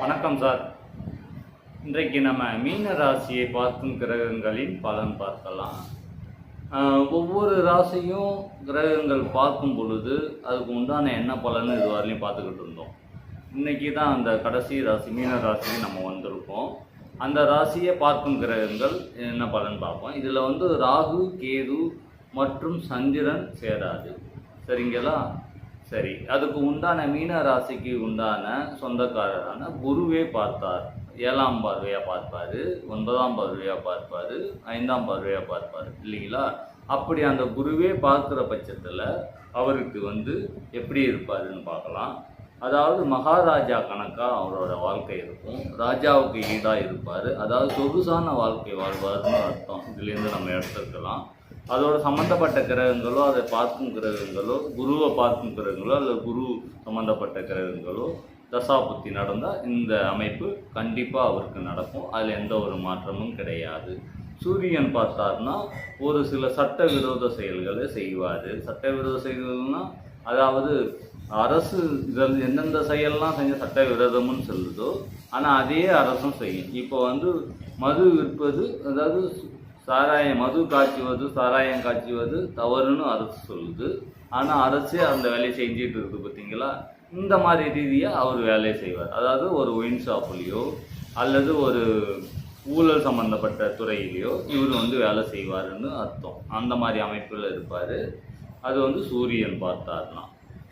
வணக்கம் சார். இன்றைக்கு நம்ம மீன ராசியை பார்க்கும் கிரகங்களின் பலன் பார்க்கலாம். ஒவ்வொரு ராசியும் கிரகங்கள் பார்க்கும் பொழுது அதுக்கு உண்டான என்ன பலன்னு இதுவரையிலையும் பார்த்துக்கிட்டு இருந்தோம். இன்றைக்கி தான் அந்த கடைசி ராசி மீன ராசிக்கு நம்ம வந்திருக்கோம். அந்த ராசியை பார்க்கும் கிரகங்கள் என்ன பலன் பார்ப்போம். இதில் ராகு, கேது மற்றும் சந்திரன் சேராது. சரிங்களா? சரி, அதுக்கு உண்டான மீன ராசிக்கு உண்டான சொந்தக்காரரான குருவே பார்த்தார். 7ஆம் பார்வையாக பார்ப்பார், 9ஆம் பார்வையாக பார்ப்பார், 5ஆம் பார்வையாக பார்ப்பார் இல்லைங்களா? அப்படி அந்த குருவே பார்க்குற பட்சத்தில் அவருக்கு எப்படி இருப்பாருன்னு பார்க்கலாம். அதாவது மகாராஜா கணக்காக அவரோட வாழ்க்கை இருக்கும். ராஜாவுக்கு ஈடாக இருப்பார். அதாவது சொகுசான வாழ்க்கை வாழ்வார்னு அர்த்தம். இதுலேருந்து நம்ம எடுத்துக்கலாம். அதோட சம்மந்தப்பட்ட கிரகங்களோ, அதை பார்க்கும் கிரகங்களோ, குருவை பார்க்கும் கிரகங்களோ அல்லது குரு சம்மந்தப்பட்ட கிரகங்களோ தசாபுத்தி நடந்தால் இந்த அமைப்பு கண்டிப்பாக அவருக்கு நடக்கும். அதில் எந்த ஒரு மாற்றமும் கிடையாது. சூரியன் பார்த்தார்னா ஒரு சில சட்டவிரோத செயல்களை செய்வார். சட்டவிரோத செயல்கள்னால் அதாவது அரசு இதில் எந்தெந்த செயல்லாம் செஞ்ச சட்டவிரோதம்னு சொல்லுதோ ஆனால் அதே அரசும் செய்யும். இப்போ மது விற்பது, அதாவது மது காய்ச்சுவது, சாராயம் காய்ச்சுவது தவறுன்னு அரசு சொல்லுது. ஆனால் அரசே அந்த வேலையை செஞ்சுட்டு இருக்குது பார்த்தீங்களா? இந்த மாதிரி ரீதியாக அவர் வேலையை செய்வார். அதாவது ஒரு ஒயின் ஷாப்லேயோ அல்லது ஒரு ஊழல் சம்மந்தப்பட்ட துறையிலையோ இவர் வேலை செய்வாருன்னு அர்த்தம். அந்த மாதிரி அமைப்பில் இருப்பார். அது சூரியன் பார்த்தார்னா.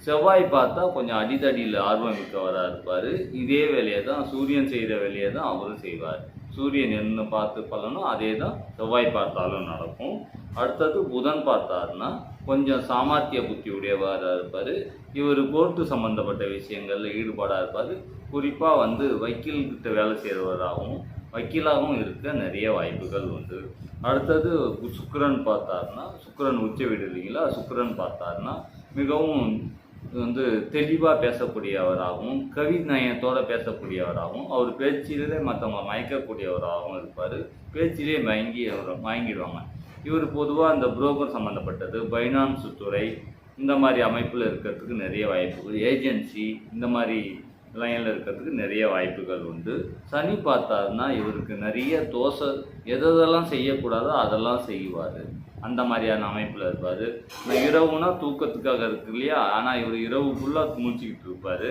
செவ்வாய் பார்த்தா கொஞ்சம் அடித்தடியில் ஆர்வம் மிக்கவராக இருப்பார். இதே வேலையை தான் சூரியன் செய்கிற வேலையை தான் அவரும் செய்வார். சூரியன் என்ன பார்த்து பலனும் அதே தான் செவ்வாய் பார்த்தாலும் நடக்கும். அடுத்தது புதன் பார்த்தாருன்னா கொஞ்சம் சாமர்த்திய புத்தி உடையவராக இருப்பார். இவர் கோர்ட்டு சம்மந்தப்பட்ட விஷயங்களில் ஈடுபாடாக இருப்பார். குறிப்பாக வக்கீல்கிட்ட வேலை செய்கிறவராகவும் வக்கீலாகவும் இருக்க நிறைய வாய்ப்புகள் உண்டு. அடுத்தது சுக்கிரன் பார்த்தாருன்னா, சுக்கிரன் உச்ச வீடு இல்லைங்களா? சுக்கிரன் பார்த்தாருன்னா மிகவும் தெளிவாக பேசக்கூடியவராகவும் கவி நயத்தோடு பேசக்கூடியவராகவும் அவர் பேச்சிலே மற்றவங்க மயக்கக்கூடியவராகவும் இருப்பார். பேச்சிலே மயங்கிடுவாங்க. இவர் பொதுவாக இந்த புரோக்கர் சம்மந்தப்பட்டது, பைனான்ஸ் துறை இந்த மாதிரி அமைப்பில் இருக்கிறதுக்கு நிறைய வாய்ப்புகள், ஏஜென்சி இந்த மாதிரி லைனில் இருக்கிறதுக்கு நிறைய வாய்ப்புகள் உண்டு. சனி பார்த்தாருன்னா இவருக்கு நிறைய தோசை எதெல்லாம் செய்யக்கூடாதோ அதெல்லாம் செய்வார். அந்த மாதிரியான அமைப்பில் இருப்பார். இரவுனா தூக்கத்துக்காக இருக்கு இல்லையா? ஆனால் இவர் இரவு ஃபுல்லாக முடிச்சுக்கிட்டு இருப்பார்,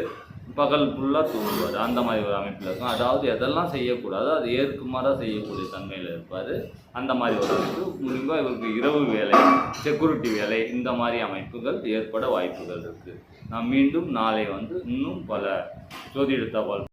பகல் ஃபுல்லாக தூங்குவார். அந்த மாதிரி ஒரு அமைப்பில் இருக்கும். அதாவது எதெல்லாம் செய்யக்கூடாதோ அது ஏற்குமாறாக செய்யக்கூடிய தன்மையில் இருப்பார். அந்த மாதிரி ஒரு அமைப்பு. முடிவாக இவருக்கு இரவு வேலை, செக்யூரிட்டி வேலை இந்த மாதிரி அமைப்புகள் ஏற்பட வாய்ப்புகள் இருக்குது. நான் மீண்டும் நாளை இன்னும் பல ஜோதிட தகவல்